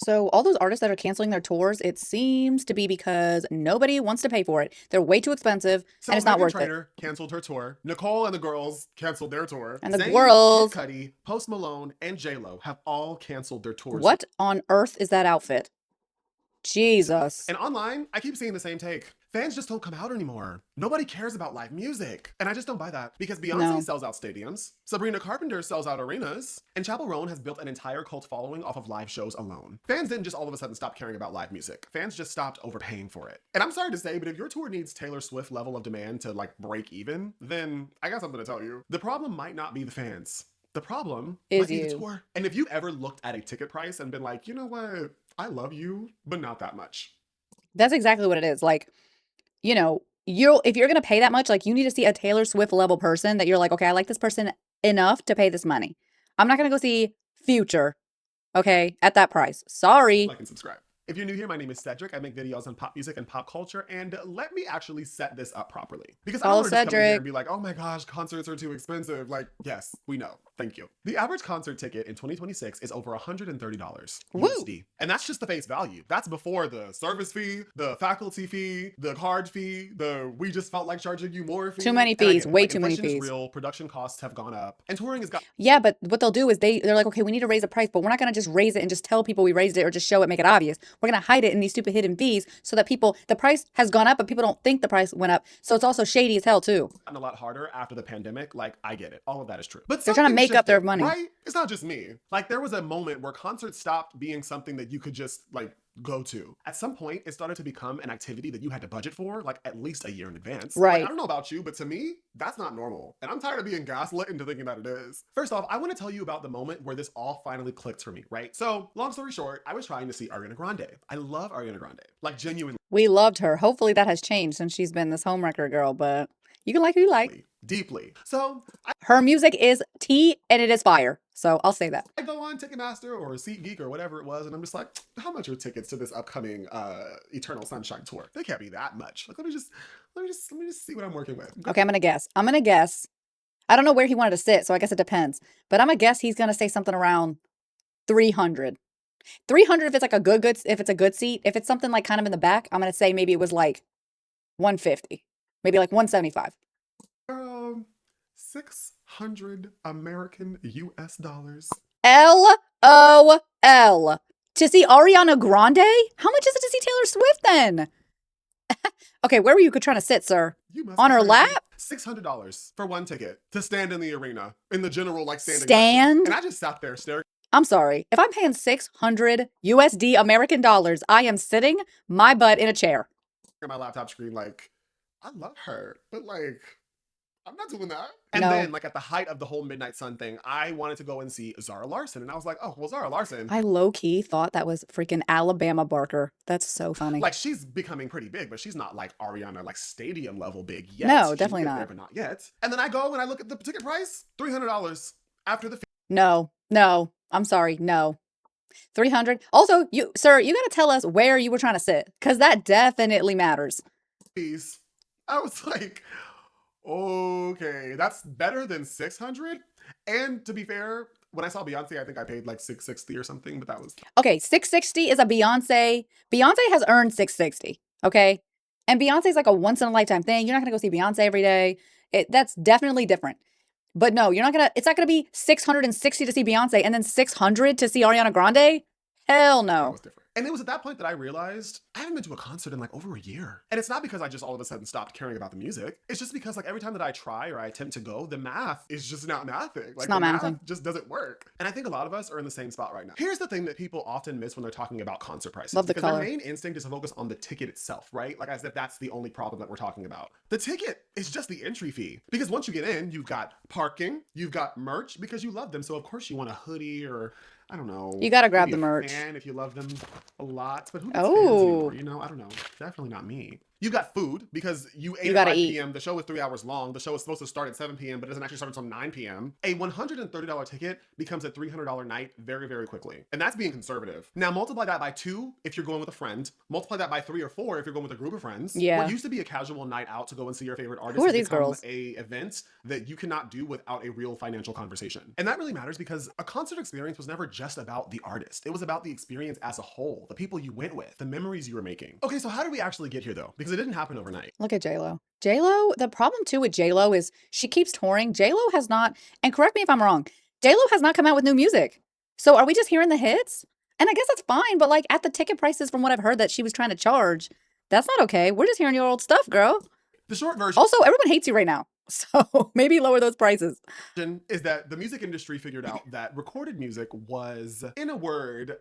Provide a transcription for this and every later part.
So all those artists that are canceling their tours, it seems to be because nobody wants to pay for it. They're way too expensive and So it's not Megan worth it. Trainor canceled her tour. Nicole and the girls canceled their tour. And the Zayn, Kid girls, Cudi, Post Malone, and J Lo have all canceled their tours. what on earth is that outfit? Jesus. And online, I keep seeing the same take. Fans just don't come out anymore. Nobody cares about live music. And I just don't buy that because Beyonce No. sells out stadiums, Sabrina Carpenter sells out arenas, and Chappell Roan has built an entire cult following off of live shows alone. Fans didn't just all of a sudden stop caring about live music. Fans just stopped overpaying for it. And I'm sorry to say, but if your tour needs Taylor Swift level of demand to like break even, then I got something to tell you. The problem might not be the fans. The problem might Is be the you. tour. And if you've ever looked at a ticket price and been like, you know what? I love you, but not that much. That's exactly what it is. Like, you if you're gonna pay that much, like you need to see a Taylor Swift level person that you're like, okay, I like this person enough to pay this money. I'm not gonna go see Future, okay, at that price. Sorry. Like and subscribe. If you're new here, my name is Cedric. I make videos on pop music and pop culture, and let me actually set this up properly. Because I don't Follow want to just come in here Cedric. and be like, oh my gosh, concerts are too expensive. Like, yes, we know. Thank you. The average concert ticket in 2026 is over $130 Woo! USD. And that's just the face value. That's before the service fee, the faculty fee, the card fee, the we just felt like charging you more Too fee. many And I fees, get it. way Like, too many inflation is fees. real, production costs have gone up, and touring has got Yeah, but what they'll do is they're like, okay, we need to raise the price, but we're not gonna just raise it and just tell people we raised it or just show it, make it obvious. We're gonna hide it in these stupid hidden fees so that the price has gone up, but people don't think the price went up. So it's also shady as hell too. gotten a lot harder after the pandemic. Like, I get it. All of that is true. But They're trying to something make up their shifted, money. right? It's not just me. Like, there was a moment where concerts stopped being something that you could just, like, go to. At some point, it started to become an activity that you had to budget for, like, at least a year in advance. Like, I Right. don't know about you, but to me, that's not normal. And I'm tired of being gaslit into thinking that it is. First off, I want to tell you about the moment where this all finally clicked for me, right? So, long story short, I was trying to see Ariana Grande. I love Ariana Grande. Like, genuinely. We loved her. Hopefully that has changed since she's been this homewrecker girl, but you can like who you like. Deeply. So Her music is tea and it is fire. So I'll say that. I go on Ticketmaster or SeatGeek or whatever it was, and I'm just like, how much are tickets to this upcoming Eternal Sunshine tour? They can't be that much. Like, let me just see what I'm working with. Okay, I'm gonna guess. I don't know where he wanted to sit, so I guess it depends. But I'm gonna guess he's gonna say something around 300. 300 if it's like if it's a good seat. If it's something like kind of in the back, I'm gonna say maybe it was like 150. Maybe like 175. 600 American US dollars. LOL. To see Ariana Grande? How much is it to see Taylor Swift then? Okay, where were you trying to sit, sir? You must On be her crazy. lap? $600 for one ticket to stand in the arena in the general like standing Stand? section. And I just sat there staring I'm sorry. If I'm paying 600 USD American dollars, I am sitting my butt in a chair. at my laptop screen like, I love her, but like, I'm not doing that. And No. then, like, at the height of the whole Midnight Sun thing, I wanted to go and see Zara Larson. And I was like, oh, well, Zara Larson, I low key thought that was freaking Alabama Barker. That's so funny. like, she's becoming pretty big, but she's not like Ariana, like, stadium level big yet. No, She'll definitely get not. there, but not yet. And then I go and I look at the ticket price $300 after the No, I'm sorry. No. 300. Also, sir, you got to tell us where you were trying to sit because that definitely matters. fees. I was like, okay, that's better than 600. And to be fair, when I saw Beyonce, I think I paid like 660 or something, but that was Okay, 660 is a Beyonce. Beyonce has earned 660. Okay. And Beyonce's like a once in a lifetime thing. You're not going to go see Beyonce every day. That's definitely different. But no, it's not going to be 660 to see Beyonce and then 600 to see Ariana Grande. Hell that no. was different. And it was at that point that I realized I haven't been to a concert in like over a year. And it's not because I just all of a sudden stopped caring about the music. It's just because like every time that I try or I attempt to go, the math is just not mathing. Like not the mathing. math just doesn't work. And I think a lot of us are in the same spot right now. Here's the thing that people often miss when they're talking about concert prices. Love the because color. their main instinct is to focus on the ticket itself, right? Like as if that's the only problem that we're talking about. The ticket is just the entry fee. Because once you get in, you've got parking, you've got merch because you love them. So of course you want a hoodie or I don't know. You gotta grab maybe the a merch. fan if you love them a lot. But who gets fans Oh. anymore? You know, I don't know. Definitely not me. You got food because you ate You at gotta 5 eat. p.m. The show is 3 hours long. The show is supposed to start at 7 p.m., but it doesn't actually start until 9 p.m. A $130 ticket becomes a $300 night very, very quickly. And that's being conservative. Now, multiply that by 2 if you're going with a friend. Multiply that by 3 or 4 if you're going with a group of friends. What Yeah. used to be a casual night out to go and see your favorite Who artist are has these become girls? a event that you cannot do without a real financial conversation. And that really matters because a concert experience was never just about the artist. It was about the experience as a whole, the people you went with, the memories you were making. Okay, so how did we actually get here though? Because it didn't happen overnight. Look at J-Lo. J-Lo, the problem too with J-Lo is she keeps touring. J-Lo has not, and correct me if I'm wrong, J-Lo has not come out with new music. So are we just hearing the hits? And I guess that's fine, but like at the ticket prices from what I've heard that she was trying to charge, that's not okay. We're just hearing your old stuff, girl. The short version Also, everyone hates you right now. So maybe lower those prices. is that the music industry figured out that recorded music was, in a word,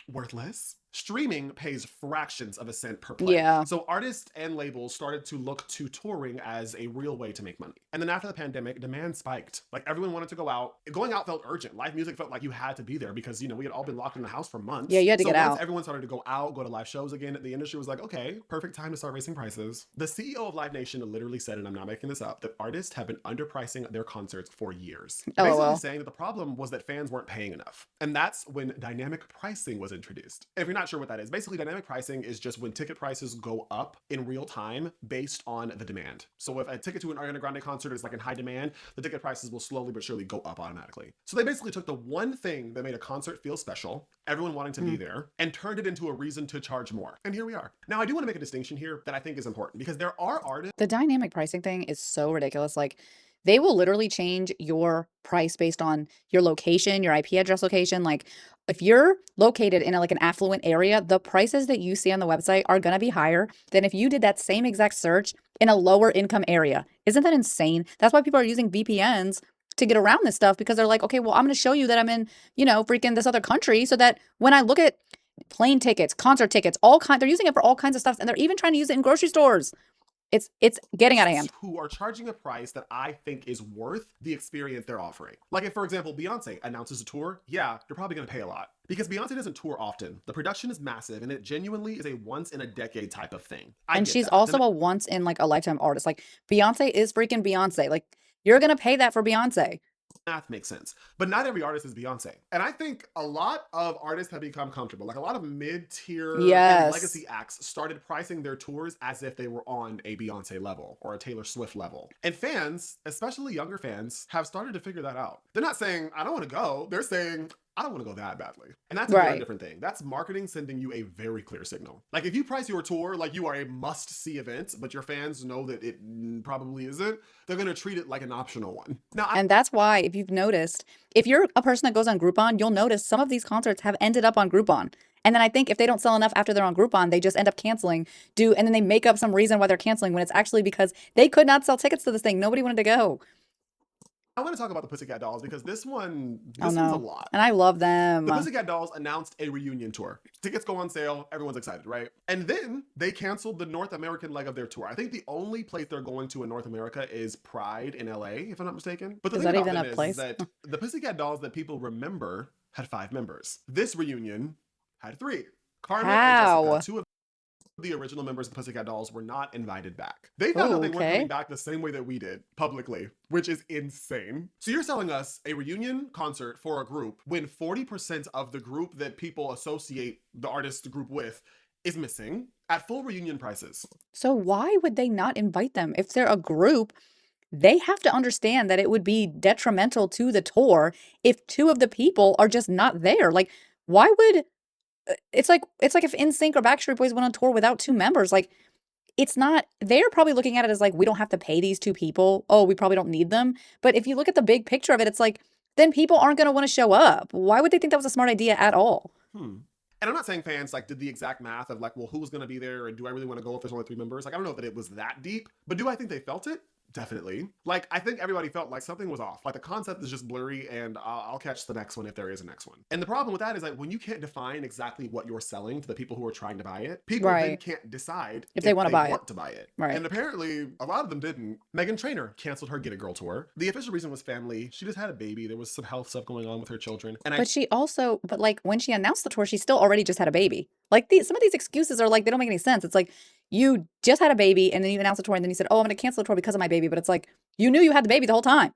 worthless. Streaming pays fractions of a cent per play. Yeah. So artists and labels started to look to touring as a real way to make money. And then after the pandemic, demand spiked. Like everyone wanted to go out. Going out felt urgent. Live music felt like you had to be there because, you know, we had all been locked in the house for months. Yeah, you had to so get once out. everyone started to go out, go to live shows again, the industry was like, okay, perfect time to start raising prices. The CEO of Live Nation literally said, and I'm not making this up, that artists have been underpricing their concerts for years. Oh, Basically well. saying that the problem was that fans weren't paying enough. And that's when dynamic pricing was introduced. If you're not sure what that is, basically dynamic pricing is just when ticket prices go up in real time based on the demand. So if a ticket to an Ariana Grande concert is like in high demand, the ticket prices will slowly but surely go up automatically. So they basically took the one thing that made a concert feel special, everyone wanting to be there, and turned it into a reason to charge more. And here we are. Now, I do want to make a distinction here that I think is important because there are artists. The dynamic pricing thing is so ridiculous. Like, they will literally change your price based on your location, your IP address location. Like, if you're located in like an affluent area, the prices that you see on the website are going to be higher than if you did that same exact search in a lower income area. Isn't that insane? That's why people are using VPNs to get around this stuff because they're like, okay, well, I'm going to show you that I'm in, you know, freaking this other country so that when I look at plane tickets, concert tickets, they're using it for all kinds of stuff and they're even trying to use it in grocery stores. It's getting out of hand. Who are charging a price that I think is worth the experience they're offering. Like if, for example, Beyonce announces a tour, yeah, you're probably gonna pay a lot. Because Beyonce doesn't tour often. The production is massive and it genuinely is a once in a decade type of thing. And she's also a once in like a lifetime artist. Like Beyonce is freaking Beyonce. Like you're gonna pay that for Beyonce. Math makes sense. But not every artist is Beyonce. And I think a lot of artists have become comfortable. Like a lot of mid-tier and Yes. legacy acts started pricing their tours as if they were on a Beyonce level or a Taylor Swift level. And fans, especially younger fans, have started to figure that out. They're not saying, I don't want to go. They're saying, I don't want to go that badly. And that's a very Right. different thing. That's marketing sending you a very clear signal. Like if you price your tour like you are a must-see event, but your fans know that it probably isn't, they're going to treat it like an optional one. Now, And that's why, if you've noticed, if you're a person that goes on Groupon, you'll notice some of these concerts have ended up on Groupon. And then I think if they don't sell enough after they're on Groupon, they just end up canceling, and then they make up some reason why they're canceling when it's actually because they could not sell tickets to this thing. Nobody wanted to go. I want to talk about the Pussycat Dolls because this one's Oh a no. lot. And I love them. The Pussycat Dolls announced a reunion tour. Tickets go on sale. Everyone's excited, right? And then they canceled the North American leg of their tour. I think the only place they're going to in North America is Pride in LA, if I'm not mistaken. But the Is thing that about even them a is place? that the Pussycat Dolls that people remember had 5 members. This reunion had 3. Carmen How? and Jessica, 2 of the original members of the Pussycat Dolls were not invited back. They found out they weren't Okay. coming back the same way that we did, publicly, which is insane. So you're selling us a reunion concert for a group when 40% of the group that people associate the artist group with is missing at full reunion prices. So why would they not invite them? If they're a group, they have to understand that it would be detrimental to the tour if 2 of the people are just not there. Like, why would it's like if NSYNC or Backstreet Boys went on tour without 2 members. Like, it's not they're probably looking at it as like, we don't have to pay these 2 people. Oh, we probably don't need them. But if you look at the big picture of it, it's like, then people aren't going to want to show up. Why would they think that was a smart idea at all? And I'm not saying fans like did the exact math of like, well, who's going to be there and do I really want to go if there's only 3 members? Like, I don't know that it was that deep, but do I think they felt it? Definitely. Like, I think everybody felt like something was off. Like, the concept is just blurry, and I'll catch the next one if there is a next one. And the problem with that is like when you can't define exactly what you're selling to the people who are trying to buy it, people then Right. can't decide If they wanna buy it. want to buy it. Right. And apparently, a lot of them didn't. Meghan Trainor canceled her Get a Girl tour. The official reason was family. She just had a baby. There was some health stuff going on with her children. And But like when she announced the tour, she still already just had a baby. Like some of these excuses are like, they don't make any sense. It's like, you just had a baby and then you announced the tour and then you said, oh, I'm going to cancel the tour because of my baby. But it's like, you knew you had the baby the whole time.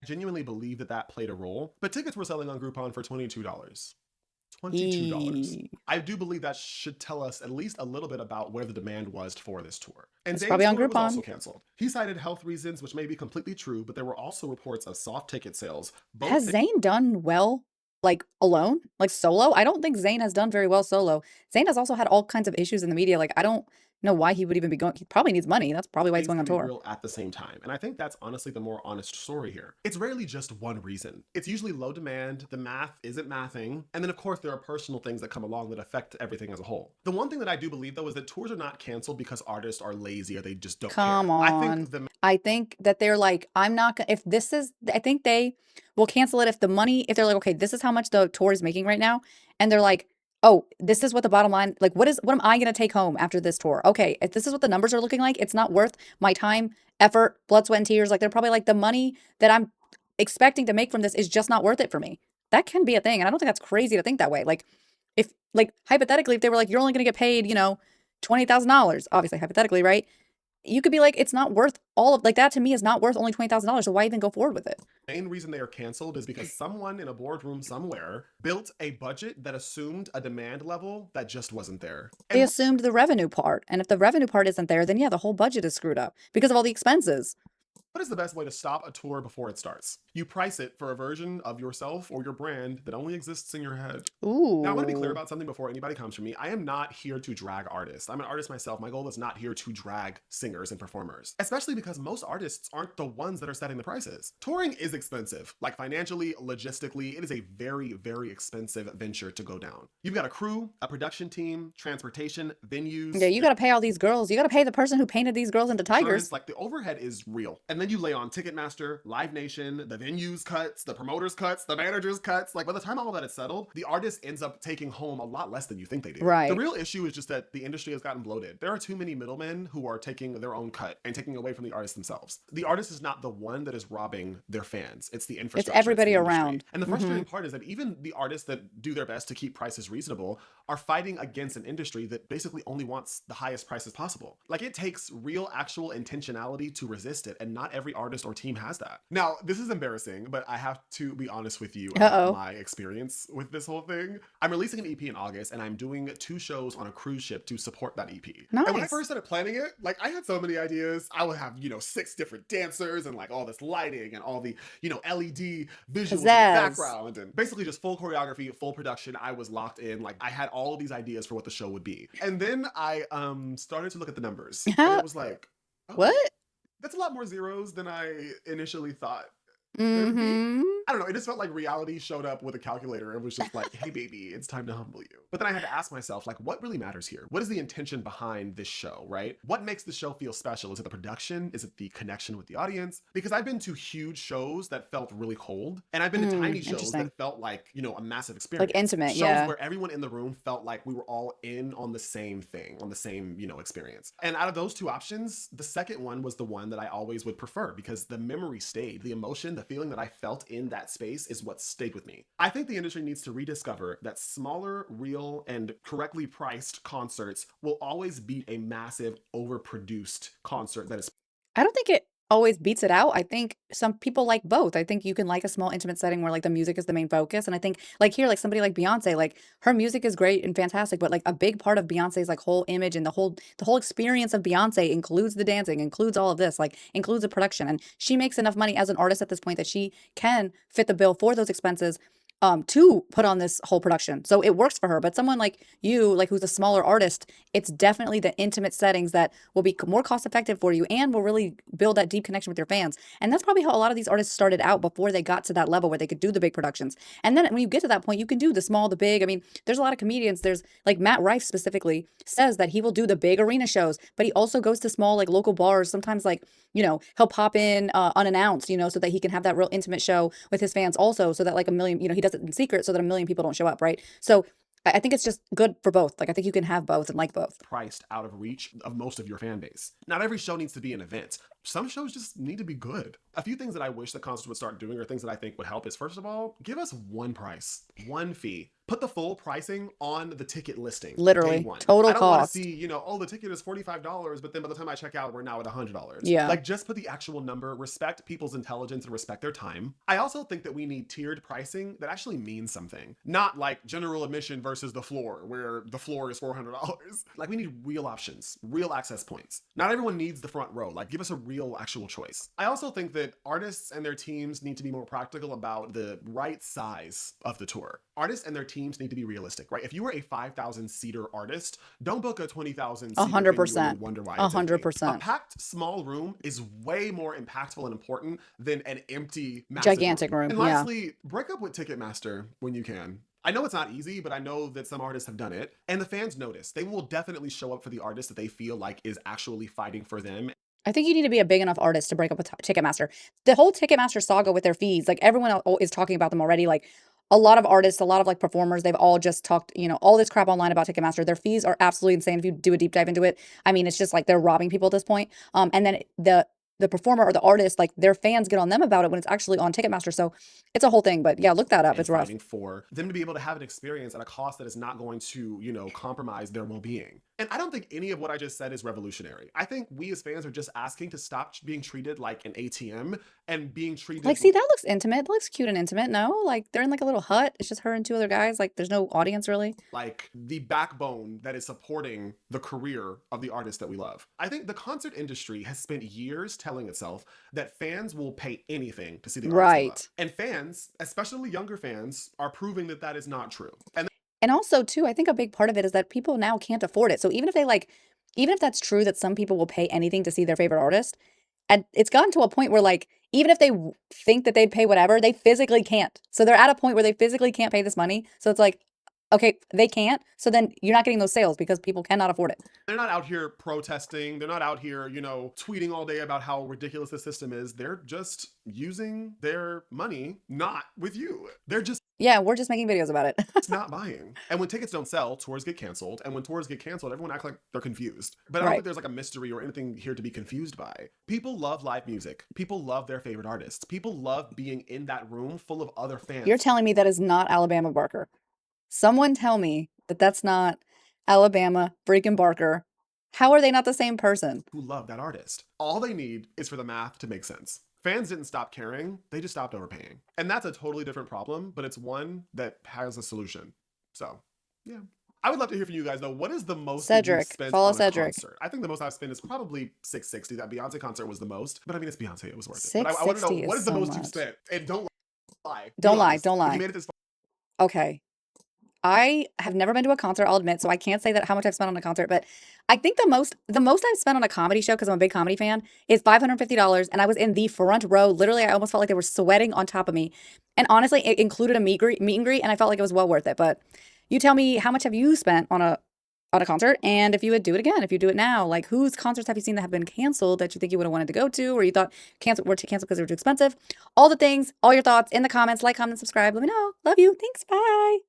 I genuinely believe that that played a role, but tickets were selling on Groupon for $22. $22. Eee. I do believe that should tell us at least a little bit about where the demand was for this tour. And It's Zayn's probably on tour was also Groupon. canceled. He cited health reasons, which may be completely true, but there were also reports of soft ticket sales. Has Zayn done well, like alone, like solo? I don't think Zayn has done very well solo. Zayn has also had all kinds of issues in the media. Like, I don't know why he would even be going. He probably needs money. That's probably why he's things going on can be tour. real at the same time. And I think that's honestly the more honest story here. It's rarely just one reason. It's usually low demand, the math isn't mathing, and then of course there are personal things that come along that affect everything as a whole. The one thing that I do believe though is that tours are not canceled because artists are lazy or they just don't Come care. I on. think the I think that they're like, I'm not gonna, if this is, I think they will cancel it if the money, if they're like, okay, this is how much the tour is making right now. And they're like, oh, this is what the bottom line, like, what am I gonna take home after this tour? Okay, if this is what the numbers are looking like, it's not worth my time, effort, blood, sweat, and tears. Like, they're probably like, the money that I'm expecting to make from this is just not worth it for me. That can be a thing. And I don't think that's crazy to think that way. Like, if, like, hypothetically, if they were like, you're only gonna get paid, $20,000, obviously, hypothetically, right? You could be like, it's not worth all of like that to me is not worth only $20,000. So why even go forward with it? main reason they are canceled is because someone in a boardroom somewhere built a budget that assumed a demand level that just wasn't there. They And assumed the revenue part. And if the revenue part isn't there, then yeah, the whole budget is screwed up because of all the expenses. what is the best way to stop a tour before it starts? You price it for a version of yourself or your brand that only exists in your head. Now, I want to be clear Ooh. about something before anybody comes for me. I am not here to drag artists. I'm an artist myself. My goal is not here to drag singers and performers, especially because most artists aren't the ones that are setting the prices. Touring is expensive, like financially, logistically, it is a very, very expensive venture to go down. You've got a crew, a production team, transportation, venues. Yeah, you got to pay all these girls. You got to pay the person who painted these girls into tigers. Insurance, like the overhead is real. And then you lay on Ticketmaster, Live Nation, the venues cuts, the promoters cuts, the managers cuts. Like by the time all that is settled, the artist ends up taking home a lot less than you think they do. The Right. real issue is just that the industry has gotten bloated. There are too many middlemen who are taking their own cut and taking away from the artists themselves. The artist is not the one that is robbing their fans. It's the infrastructure. It's everybody the industry. around. And the frustrating part is that even the artists that do their best to keep prices reasonable are fighting against an industry that basically only wants the highest prices possible. Like it takes real actual intentionality to resist it, and not every artist or team has that. Now, this is embarrassing, but I have to be honest with you about my experience with this whole thing. I'm releasing an EP in August, and I'm doing 2 shows on a cruise ship to support that EP. And when I Nice. first started planning it, like I had so many ideas. I would have, 6 different dancers and like all this lighting and all the, LED visuals in the Pizzazz. background and basically just full choreography, full production. I was locked in. Like I had all of these ideas for what the show would be. And then I started to look at the numbers. And it was like, oh, What? that's a lot more zeros than I initially thought there would be. Mm-hmm. I don't know. It just felt like reality showed up with a calculator. It was just like, hey, baby, it's time to humble you. But then I had to ask myself, like, what really matters here? What is the intention behind this show, right? What makes the show feel special? Is it the production? Is it the connection with the audience? Because I've been to huge shows that felt really cold, and I've been to tiny shows Interesting. that felt like, a massive experience. Like intimate, shows yeah. where everyone in the room felt like we were all in on the same thing, on the same, experience. And out of those 2 options, the second one was the one that I always would prefer because the memory stayed. The emotion, the feeling that I felt in that space is what stayed with me. I think the industry needs to rediscover that smaller, real, and correctly priced concerts will always beat a massive, overproduced concert that is. I don't think it always beats it out. I think some people like both. I think you can like a small intimate setting where like the music is the main focus. And I think like here, like somebody like Beyonce, like her music is great and fantastic, but like a big part of Beyonce's like whole image and the whole experience of Beyonce includes the dancing, includes all of this, like includes the production. And she makes enough money as an artist at this point that she can fit the bill for those expenses to put on this whole production. So it works for her. But someone like you, like who's a smaller artist, it's definitely the intimate settings that will be more cost effective for you and will really build that deep connection with your fans. And that's probably how a lot of these artists started out before they got to that level where they could do the big productions. And then when you get to that point, you can do the small, the big. I mean, there's a lot of comedians. There's like Matt Rife specifically says that he will do the big arena shows, but he also goes to small like local bars. Sometimes like, he'll pop in unannounced, so that he can have that real intimate show with his fans also, so that like a million, he does it in secret so that a million people don't show up, right? So I think it's just good for both. Like I think you can have both and like both. Priced out of reach of most of your fan base. Not every show needs to be an event. Some shows just need to be good. A few things that I wish the concerts would start doing or things that I think would help is, first of all, give us one price, one fee. Put the full pricing on the ticket listing. Day Literally. one. Total I don't want to cost. see, you know, oh, the ticket is $45, but then by the time I check out, we're now at $100. Yeah. Like, just put the actual number, respect people's intelligence and respect their time. I also think that we need tiered pricing that actually means something. Not like general admission versus the floor, where the floor is $400. Like, we need real options, real access points. Not everyone needs the front row. Like, give us a real actual choice. I also think that artists and their teams need to be more practical about the right size of the tour. Artists and their teams need to be realistic, right? If you were a 5,000 seater artist, don't book a 20,000 seater 100%. venue and wonder why it's empty. 100%. A packed small room is way more impactful and important than an empty massive Gigantic room. And Yeah. lastly, break up with Ticketmaster when you can. I know it's not easy, but I know that some artists have done it. And the fans notice. They will definitely show up for the artist that they feel like is actually fighting for them. I think you need to be a big enough artist to break up with Ticketmaster. The whole Ticketmaster saga with their fees, like everyone is talking about them already. Like a lot of artists, a lot of like performers, they've all just talked, you know, all this crap online about Ticketmaster. Their fees are absolutely insane. If you do a deep dive into it, I mean, it's just like they're robbing people at this point. And then the performer or the artist, like their fans get on them about it when it's actually on Ticketmaster. So it's a whole thing. But yeah, look that up. And It's rough. fighting for them to be able to have an experience at a cost that is not going to, you know, compromise their well-being. And I don't think any of what I just said is revolutionary. I think we as fans are just asking to stop being treated like an ATM and being treated Like, see, that looks intimate. That looks cute and intimate. No, like they're in like a little hut. It's just her and two other guys. Like there's no audience really. like the backbone that is supporting the career of the artist that we love. I think the concert industry has spent years telling itself that fans will pay anything to see the artist they love. Right. And fans, especially younger fans, are proving that that is not true. And also, too, I think a big part of it is that people now can't afford it. So even if they like, even if that's true that some people will pay anything to see their favorite artist, and it's gotten to a point where like, even if they think that they'd pay whatever, they physically can't. So they're at a point where they physically can't pay this money. So it's like, okay, they can't. So then you're not getting those sales because people cannot afford it. They're not out here protesting. They're not out here, you know, tweeting all day about how ridiculous the system is. They're just using their money not with you. They're just Yeah, we're just making videos about it. not buying. And when tickets don't sell, tours get canceled. And when tours get canceled, everyone acts like they're confused. But I don't Right. think there's like a mystery or anything here to be confused by. People love live music. People love their favorite artists. People love being in that room full of other fans. You're telling me that is not Alabama Barker. Someone tell me that that's not Alabama freaking Barker. How are they not the same person? Who love that artist. All they need is for the math to make sense. Fans didn't stop caring, they just stopped overpaying. And that's a totally different problem, but it's one that has a solution. So, yeah. I would love to hear from you guys though. What is the most that you've Cedric. spent Follow on a Cedric. concert? I think the most I've spent is probably $660. That Beyonce concert was the most, but I mean it's Beyonce, it was worth it. But I want to know $660 what is is the so most you've much. spent? And don't lie. Be Don't lie. honest. Don't If lie. you made it this far, Okay. I have never been to a concert, I'll admit, so I can't say that how much I've spent on a concert, but I think the most I've spent on a comedy show, because I'm a big comedy fan, is $550, and I was in the front row. Literally, I almost felt like they were sweating on top of me. And honestly, it included a meet and greet, and I felt like it was well worth it. But you tell me, how much have you spent on a concert? And if you would do it again, if you do it now, like whose concerts have you seen that have been canceled that you think you would have wanted to go to, or you thought were canceled because they were too expensive? All the things, all your thoughts in the comments. Like, comment, subscribe. Let me know. Love you. Thanks. Bye.